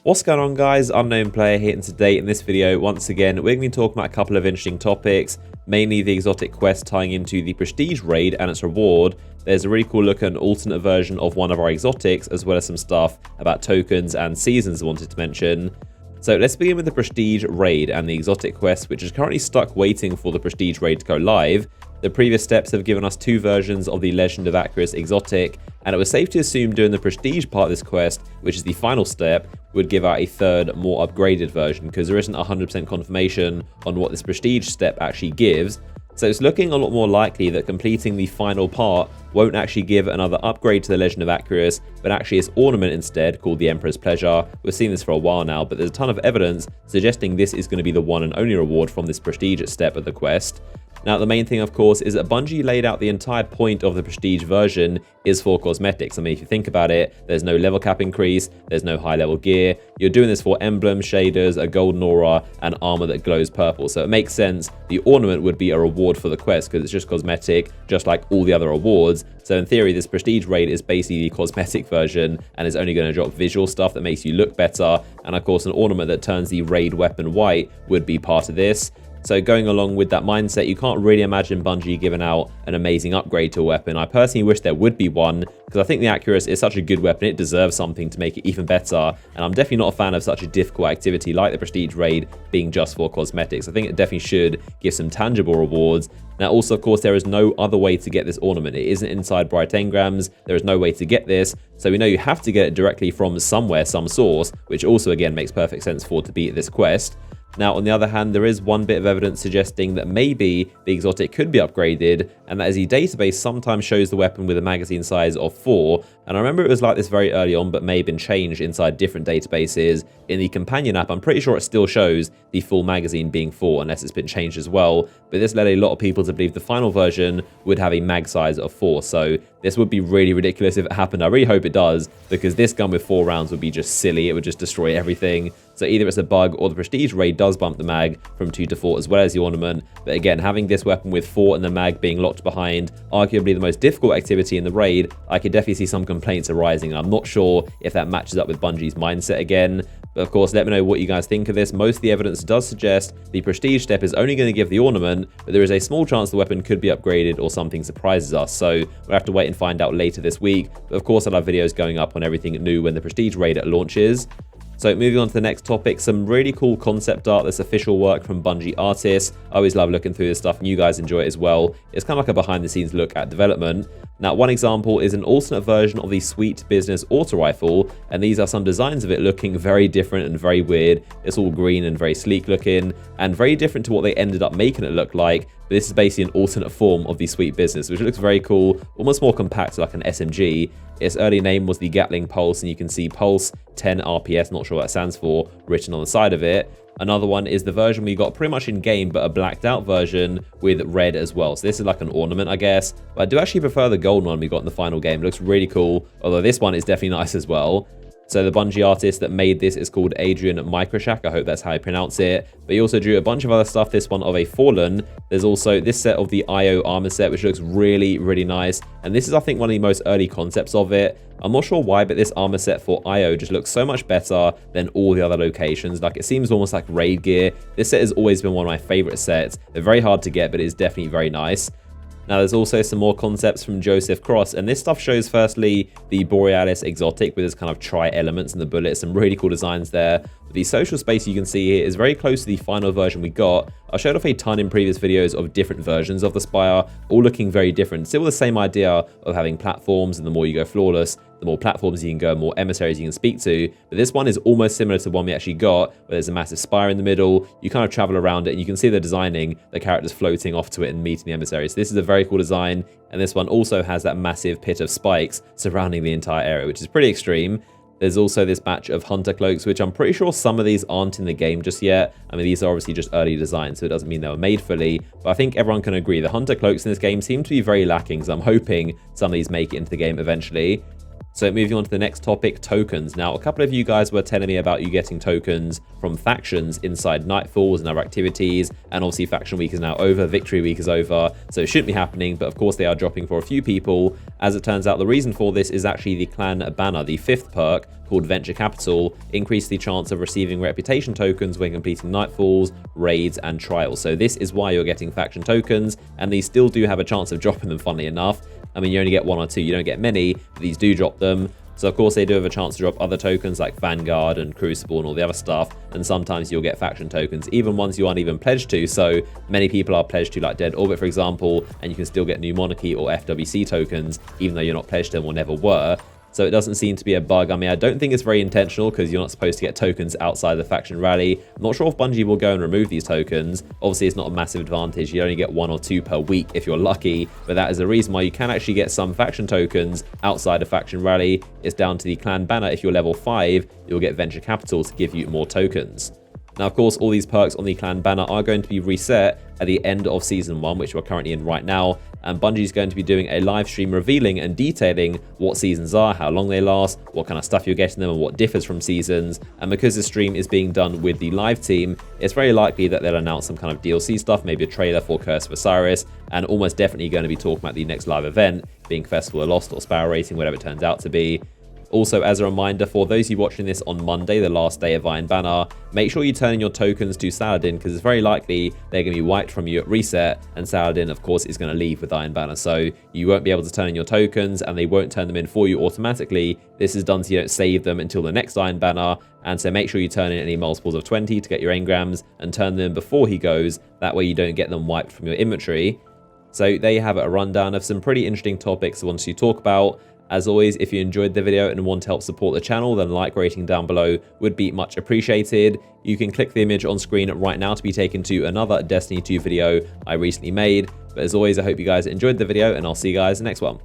What's going on, guys? Unknown Player here, and today in this video, once again, we're going to be talking about a couple of interesting topics, mainly the exotic quest tying into the prestige raid and its reward. There's a really cool look at an alternate version of one of our exotics, as well as some stuff about tokens and seasons I wanted to mention. So let's begin with the prestige raid and the exotic quest, which is currently stuck waiting for the prestige raid to go live. The previous steps have given us two versions of the Legend of Acrius exotic, and it was safe to assume doing the prestige part of this quest, which is the final step, would give out a third, more upgraded version, because there isn't 100% confirmation on what this prestige step actually gives. So it's looking a lot more likely that completing the final part won't actually give another upgrade to the Legend of Acrius, but actually its ornament instead, called the Emperor's Pleasure. We've seen this for a while now, but there's a ton of evidence suggesting this is going to be the one and only reward from this prestige step of the quest. Now, the main thing, of course, is that Bungie laid out the entire point of the prestige version is for cosmetics. I mean, if you think about it, there's no level cap increase, there's no high level gear. You're doing this for emblems, shaders, a golden aura, and armor that glows purple. So it makes sense the ornament would be a reward for the quest because it's just cosmetic, just like all the other rewards. So in theory, this prestige raid is basically the cosmetic version and is only going to drop visual stuff that makes you look better. And of course, an ornament that turns the raid weapon white would be part of this. So going along with that mindset, you can't really imagine Bungie giving out an amazing upgrade to a weapon. I personally wish there would be one, because I think the Acrius is such a good weapon, it deserves something to make it even better. And I'm definitely not a fan of such a difficult activity like the prestige raid being just for cosmetics. I think it definitely should give some tangible rewards. Now also, of course, there is no other way to get this ornament. It isn't inside bright engrams. There is no way to get this. So we know you have to get it directly from somewhere, some source, which also again makes perfect sense for it to be at this quest. Now, on the other hand, there is one bit of evidence suggesting that maybe the exotic could be upgraded, and that is the database sometimes shows the weapon with a magazine size of 4, and I remember it was like this very early on, but may have been changed inside different databases. In the companion app, I'm pretty sure it still shows the full magazine being 4, unless it's been changed as well, but this led a lot of people to believe the final version would have a mag size of 4, so this would be really ridiculous if it happened. I really hope it does, because this gun with 4 rounds would be just silly. It would just destroy everything. So either it's a bug or the prestige raid does bump the mag from 2 to 4 as well as the ornament. But again, having this weapon with 4 and the mag being locked behind, arguably the most difficult activity in the raid, I could definitely see some complaints arising. I'm not sure if that matches up with Bungie's mindset again. But of course, let me know what you guys think of this. Most of the evidence does suggest the prestige step is only going to give the ornament, but there is a small chance the weapon could be upgraded or something surprises us. So we'll have to wait and find out later this week. But of course, I'll have videos going up on everything new when the prestige raid launches. So moving on to the next topic, some really cool concept art that's official work from Bungie artists. I always love looking through this stuff and you guys enjoy it as well. It's kind of like a behind the scenes look at development. Now, one example is an alternate version of the Sweet Business auto rifle, and these are some designs of it looking very different and very weird. It's all green and very sleek looking, and very different to what they ended up making it look like. But this is basically an alternate form of the Sweet Business, which looks very cool, almost more compact like an SMG. Its early name was the Gatling Pulse, and you can see Pulse 10 RPS, not sure what that stands for, written on the side of it. Another one is the version we got pretty much in game, but a blacked out version with red as well. So this is like an ornament, I guess. But I do actually prefer the golden one we got in the final game. It looks really cool, although this one is definitely nice as well. So the Bungie artist that made this is called Adrian Microshak. I hope that's how you pronounce it. But he also drew a bunch of other stuff. This one of a Fallen. There's also this set of the IO armor set, which looks really, really nice. And this is, I think, one of the most early concepts of it. I'm not sure why, but this armor set for IO just looks so much better than all the other locations. Like, it seems almost like raid gear. This set has always been one of my favorite sets. They're very hard to get, but it is definitely very nice. Now, there's also some more concepts from Joseph Cross, and this stuff shows firstly the Borealis exotic with its kind of tri-elements and the bullets, some really cool designs there. The social space you can see here is very close to the final version we got. I showed off a ton in previous videos of different versions of the Spire, all looking very different. Still the same idea of having platforms, and the more you go flawless, the more platforms you can go, more emissaries you can speak to. But this one is almost similar to the one we actually got, where there's a massive spire in the middle. You kind of travel around it, and you can see the designing, the characters floating off to it and meeting the emissaries. So this is a very cool design, and this one also has that massive pit of spikes surrounding the entire area, which is pretty extreme. There's also this batch of Hunter Cloaks, which I'm pretty sure some of these aren't in the game just yet. I mean, these are obviously just early designs, so it doesn't mean they were made fully. But I think everyone can agree the Hunter Cloaks in this game seem to be very lacking, so I'm hoping some of these make it into the game eventually. So moving on to the next topic, tokens. Now, a couple of you guys were telling me about you getting tokens from factions inside Nightfalls and other activities, and obviously Faction Week is now over, Victory Week is over, so it shouldn't be happening, but of course they are dropping for a few people. As it turns out, the reason for this is actually the clan banner, the 5th perk, called Venture Capital, increased the chance of receiving reputation tokens when completing Nightfalls, raids, and trials. So this is why you're getting faction tokens, and these still do have a chance of dropping them, funnily enough. I mean, you only get 1 or 2, you don't get many, but these do drop them. So of course they do have a chance to drop other tokens like Vanguard and Crucible and all the other stuff, and sometimes you'll get faction tokens, even ones you aren't even pledged to. So many people are pledged to, like Dead Orbit, for example, and you can still get New Monarchy or FWC tokens, even though you're not pledged to them or never were. So it doesn't seem to be a bug. I mean, I don't think it's very intentional because you're not supposed to get tokens outside the faction rally. I'm not sure if Bungie will go and remove these tokens. Obviously, it's not a massive advantage. You only get 1 or 2 per week if you're lucky, but that is the reason why you can actually get some faction tokens outside of faction rally. It's down to the clan banner. If you're level 5, you'll get Venture Capital to give you more tokens. Now, of course, all these perks on the clan banner are going to be reset at the end of Season 1, which we're currently in right now, and Bungie is going to be doing a live stream revealing and detailing what seasons are, how long they last, what kind of stuff you're getting them, and what differs from seasons. And because the stream is being done with the live team, it's very likely that they'll announce some kind of DLC stuff, maybe a trailer for Curse of Osiris, and almost definitely going to be talking about the next live event, being Festival of Lost or Sparrow Racing, whatever it turns out to be. Also, as a reminder, for those of you watching this on Monday, the last day of Iron Banner, make sure you turn in your tokens to Saladin, because it's very likely they're going to be wiped from you at reset, and Saladin, of course, is going to leave with Iron Banner. So you won't be able to turn in your tokens, and they won't turn them in for you automatically. This is done so you don't save them until the next Iron Banner, and so make sure you turn in any multiples of 20 to get your engrams, and turn them before he goes. That way you don't get them wiped from your inventory. So there you have it, a rundown of some pretty interesting topics I want to talk about. As always, if you enjoyed the video and want to help support the channel, then a like rating down below would be much appreciated. You can click the image on screen right now to be taken to another Destiny 2 video I recently made. But as always, I hope you guys enjoyed the video, and I'll see you guys in the next one.